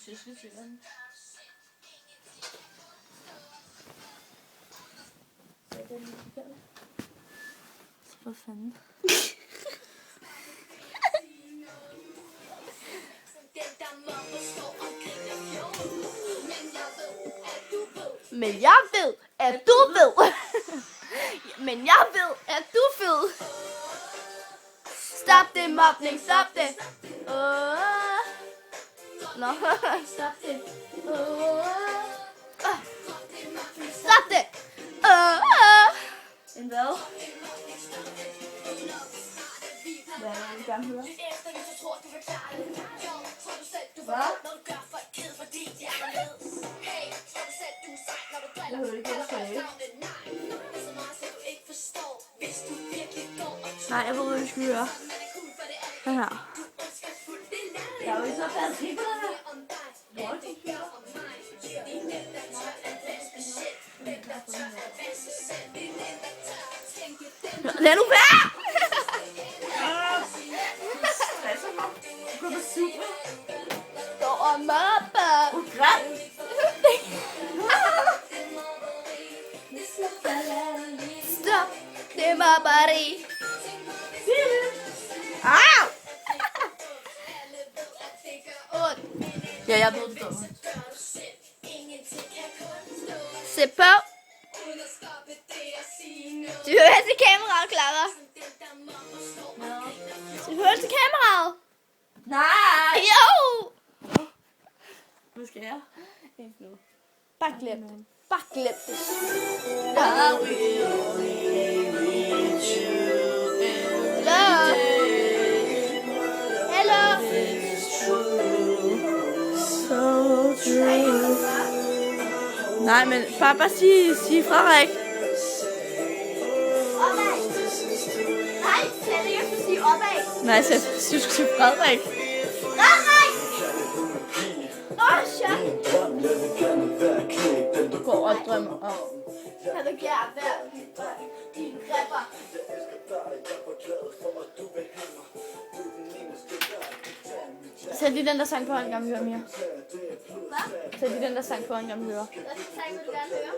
tyske til den. Hvad fanden? Men jeg ved, at du ved. Men jeg ved, at du fed. Stop det, mobning, stop det. Nå, stop det. Stop det. En hvad? Hvad er det, du gerne høre? Hvad? Jeg hørte ikke, hvad du sagde. Nej, jeg ved, hvad vi skal høre. Den her. Jeg vil så fast kigge på den her. Lad nu være! Gå og mobbe! Stop det mobberi! Au! Ja, jeg ved det dog. Se på! Du hører til kameraet, Clara. Du hører til kameraet. Nej! Jo! Hvad skal jeg? Ikke nu. Bare glem det. Bare glem det. I will reach you in love. Hello. It's true. So true. Nej, men bare sig Frederik. Opad. Nej, seriøst, du siger opad. Nej, så du skal sige Frederik. Frederik! Shit. Du går og drømmer om. Kan du gerne være dine grepper? Sæt lige den der sang på, en gang høre mere. Hvad? Sæt lige den der sang på, en gang høre. Hvad sang vil du gerne høre?